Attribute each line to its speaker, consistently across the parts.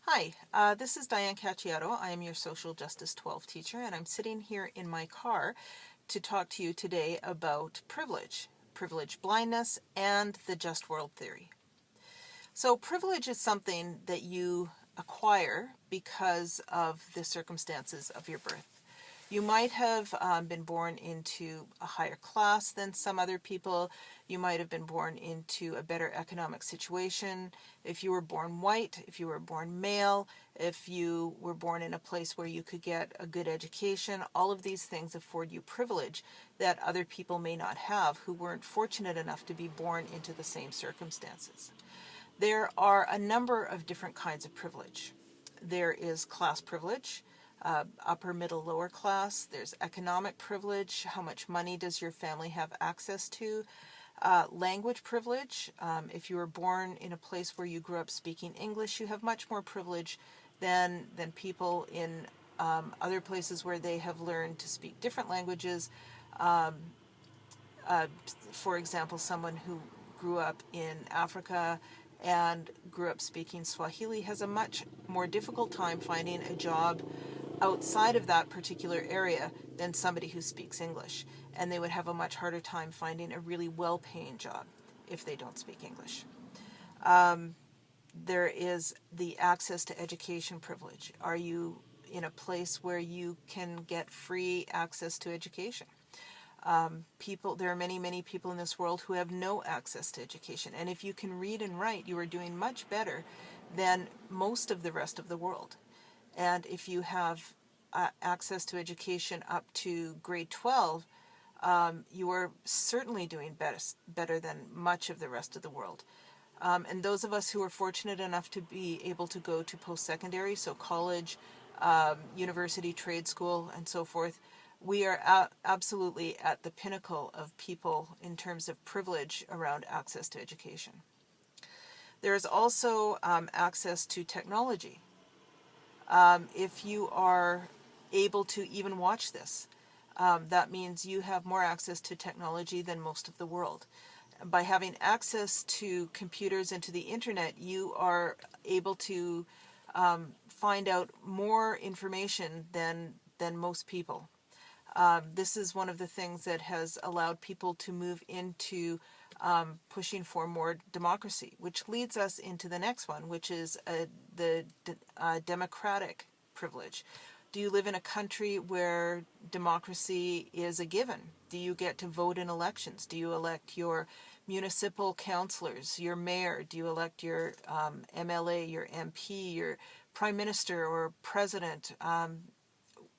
Speaker 1: Hi, this is Diane Cacciato. I am your Social Justice 12 teacher, and I'm sitting here in my car to talk to you today about privilege blindness, and the just world theory. So privilege is something that you acquire because of the circumstances of your birth. You might have been born into a higher class than some other people. You might have been born into a better economic situation. If you were born white, if you were born male, if you were born in a place where you could get a good education, all of these things afford you privilege that other people may not have who weren't fortunate enough to be born into the same circumstances. There are a number of different kinds of privilege. There is class privilege, upper, middle, lower class. There's economic privilege. How much money does your family have access to? Language privilege. If you were born in a place where you grew up speaking English, you have much more privilege than people in other places where they have learned to speak different languages. Uh, for example, someone who grew up in Africa and grew up speaking Swahili has a much more difficult time finding a job outside of that particular area than somebody who speaks English. And they would have a much harder time finding a really well-paying job if they don't speak English. There is the access to education privilege. Are you in a place where you can get free access to education? There are many people in this world who have no access to education. And if you can read and write, you are doing much better than most of the rest of the world. And if you have access to education up to grade 12, you are certainly doing better than much of the rest of the world. And those of us who are fortunate enough to be able to go to post-secondary, so college, university, trade school, and so forth, we are absolutely at the pinnacle of people in terms of privilege around access to education. There is also access to technology. If you are able to even watch this, that means you have more access to technology than most of the world. By having access to computers and to the internet, you are able to find out more information than most people. This is one of the things that has allowed people to move into pushing for more democracy, which leads us into the next one, which is the democratic privilege. Do you live in a country where democracy is a given? Do you get to vote in elections? Do you elect your municipal councillors, your mayor? Do you elect your MLA, your MP, your prime minister or president?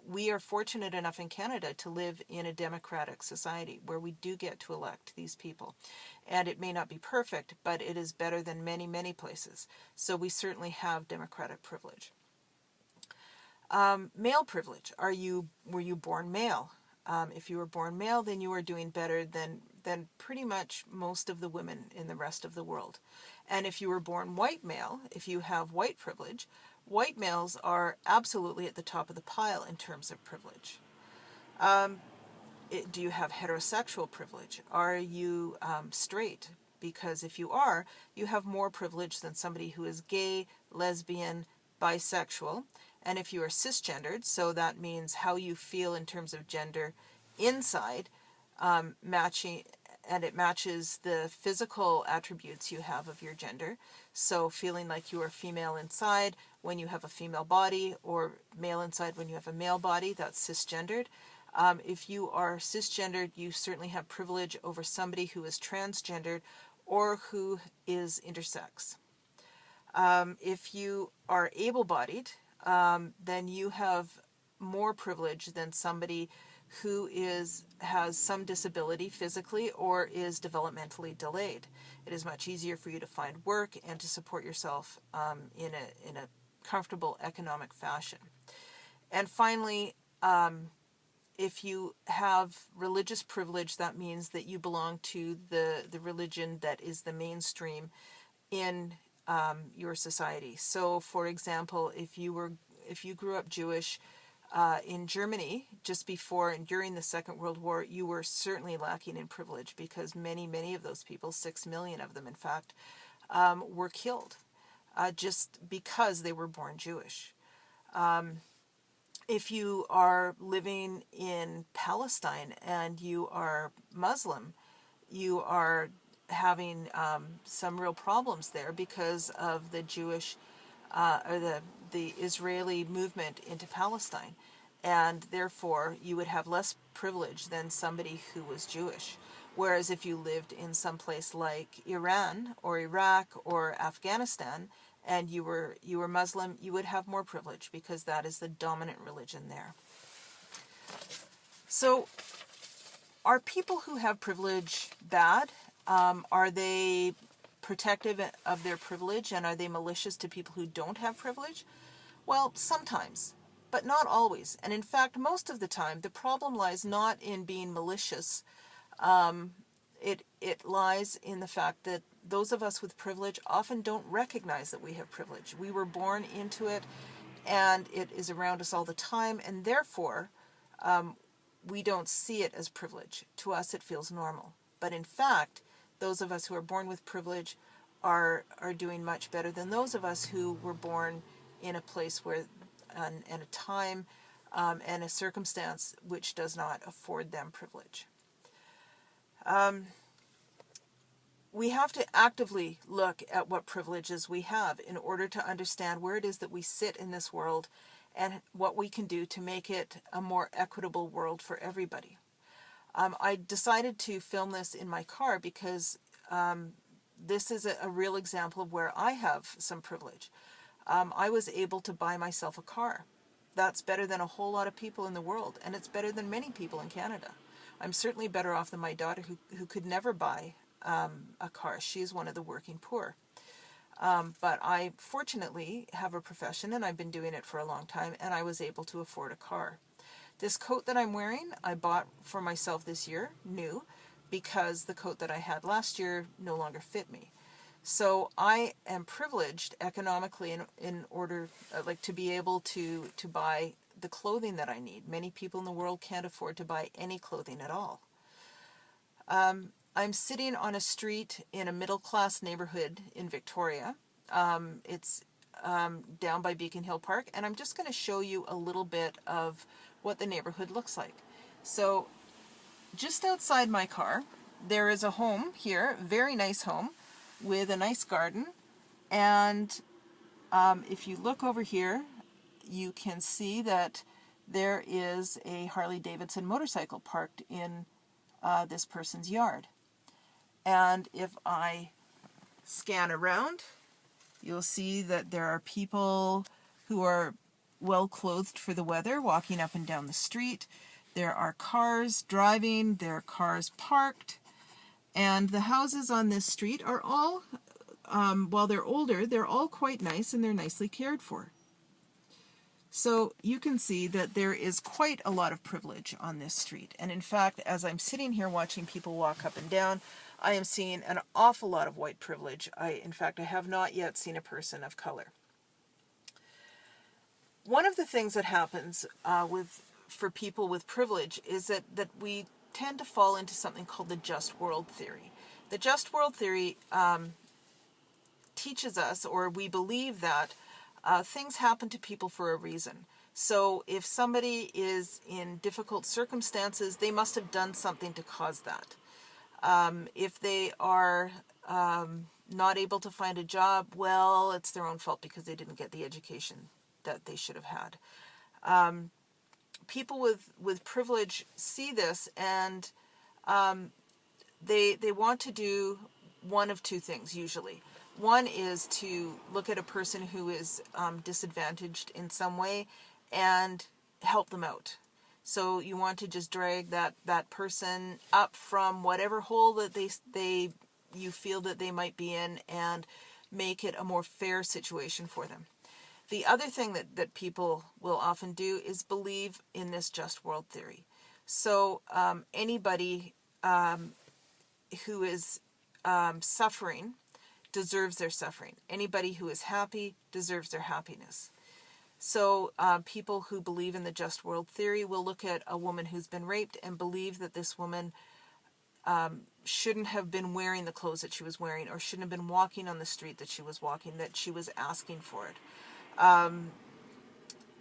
Speaker 1: We are fortunate enough in Canada to live in a democratic society where we do get to elect these people. And it may not be perfect, but it is better than many places. So we certainly have democratic privilege. Male privilege. Were you born male? If you were born male, then you are doing better than pretty much most of the women in the rest of the world. And if you were born white male, if you have white privilege, white males are absolutely at the top of the pile in terms of privilege. Do you have heterosexual privilege? Are you straight? Because if you are, you have more privilege than somebody who is gay, lesbian, bisexual. And if you are cisgendered, so that means how you feel in terms of gender inside, matching, and it matches the physical attributes you have of your gender. So feeling like you are female inside when you have a female body, or male inside when you have a male body, that's cisgendered. If you are cisgendered, you certainly have privilege over somebody who is transgendered or who is intersex. If you are able-bodied, then you have more privilege than somebody who has some disability physically or is developmentally delayed. It is much easier for you to find work and to support yourself in a comfortable economic fashion. And finally, if you have religious privilege, that means that you belong to the religion that is the mainstream in your society. So, for example, if you grew up Jewish in Germany just before and during the Second World War, you were certainly lacking in privilege because many of those people, 6 million of them in fact, were killed. just because they were born Jewish. If you are living in Palestine and you are Muslim, you are having some real problems there because of the Jewish or the Israeli movement into Palestine. And therefore, you would have less privilege than somebody who was Jewish. Whereas if you lived in some place like Iran or Iraq or Afghanistan and you were Muslim, you would have more privilege because that is the dominant religion there. So, are people who have privilege bad? Are they protective of their privilege, and are they malicious to people who don't have privilege? Well, sometimes, but not always. And in fact, most of the time, the problem lies not in being malicious. It lies in the fact that those of us with privilege often don't recognize that we have privilege. We were born into it, and it is around us all the time, and therefore, we don't see it as privilege. To us, it feels normal. But in fact, those of us who are born with privilege are doing much better than those of us who were born in a place where, and a time and a circumstance which does not afford them privilege. We have to actively look at what privileges we have in order to understand where it is that we sit in this world and what we can do to make it a more equitable world for everybody. I decided to film this in my car because this is a real example of where I have some privilege. I was able to buy myself a car. That's better than a whole lot of people in the world, and it's better than many people in Canada. I'm certainly better off than my daughter who could never buy a car. She is one of the working poor. But I fortunately have a profession, and I've been doing it for a long time, and I was able to afford a car. This coat that I'm wearing, I bought for myself this year, new, because the coat that I had last year no longer fit me. So I am privileged economically in order to be able to buy the clothing that I need. Many people in the world can't afford to buy any clothing at all. I'm sitting on a street in a middle-class neighborhood in Victoria. It's down by Beacon Hill Park, and I'm just going to show you a little bit of what the neighborhood looks like. So just outside my car, there is a home here, very nice home, with a nice garden. And if you look over here, you can see that there is a Harley-Davidson motorcycle parked in this person's yard. And if I scan around, you'll see that there are people who are well clothed for the weather walking up and down the street. There are cars driving, there are cars parked, and the houses on this street are all, while they're older, they're all quite nice and they're nicely cared for. So you can see that there is quite a lot of privilege on this street. And in fact, as I'm sitting here watching people walk up and down, I am seeing an awful lot of white privilege. In fact, I have not yet seen a person of color. One of the things that happens for people with privilege is that we tend to fall into something called the just world theory. The just world theory teaches us, or we believe that things happen to people for a reason. So if somebody is in difficult circumstances, they must have done something to cause that. If they are not able to find a job, well, it's their own fault because they didn't get the education that they should have had. People with privilege see this, and they want to do one of two things usually. One is to look at a person who is disadvantaged in some way and help them out. So you want to just drag that person up from whatever hole that you feel that they might be in and make it a more fair situation for them. The other thing that people will often do is believe in this just world theory. So anybody who is suffering deserves their suffering. Anybody who is happy deserves their happiness. So people who believe in the just world theory will look at a woman who's been raped and believe that this woman shouldn't have been wearing the clothes that she was wearing, or shouldn't have been walking on the street that she was walking, that she was asking for it.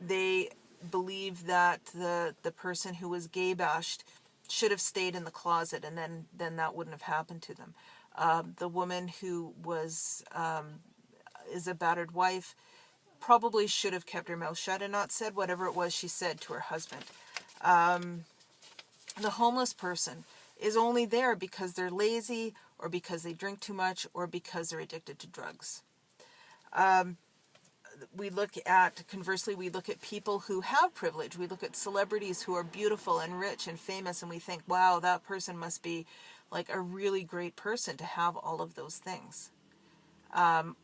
Speaker 1: They believe that the person who was gay bashed should have stayed in the closet, and then that wouldn't have happened to them. The woman who is a battered wife probably should have kept her mouth shut and not said whatever it was she said to her husband. The homeless person is only there because they're lazy, or because they drink too much, or because they're addicted to drugs. Conversely, we look at people who have privilege. We look at celebrities who are beautiful and rich and famous, and we think, wow, that person must be like a really great person to have all of those things.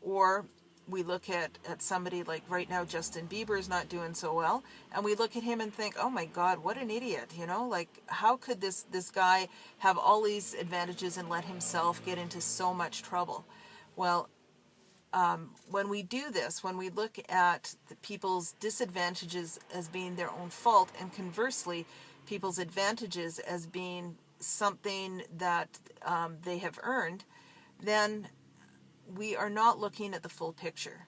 Speaker 1: Or we look at somebody like right now, Justin Bieber is not doing so well, and we look at him and think, oh my God, what an idiot, like how could this guy have all these advantages and let himself get into so much trouble? Well, when we do this, when we look at the people's disadvantages as being their own fault, and conversely, people's advantages as being something that they have earned, then we are not looking at the full picture.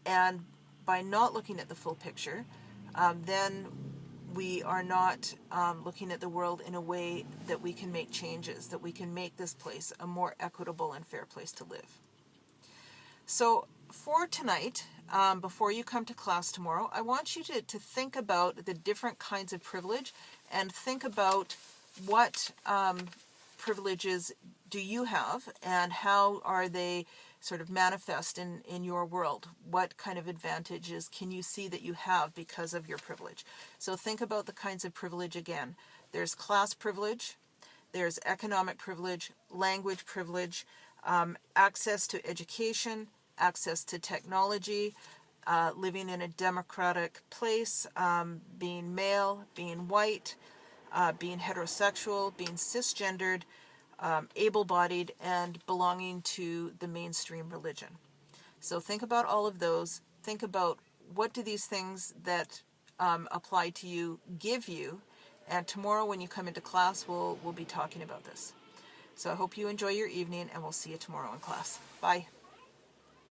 Speaker 1: And by not looking at the full picture, then we are not looking at the world in a way that we can make changes, that we can make this place a more equitable and fair place to live. So for tonight, before you come to class tomorrow, I want you to think about the different kinds of privilege, and think about what privileges do you have, and how are they sort of manifest in your world? What kind of advantages can you see that you have because of your privilege? So think about the kinds of privilege again. There's class privilege, there's economic privilege, language privilege, access to education, access to technology, living in a democratic place, being male, being white, being heterosexual, being cisgendered, able-bodied, and belonging to the mainstream religion. So think about all of those. Think about what do these things that apply to you give you, and tomorrow when you come into class, we'll be talking about this. So I hope you enjoy your evening, and we'll see you tomorrow in class. Bye.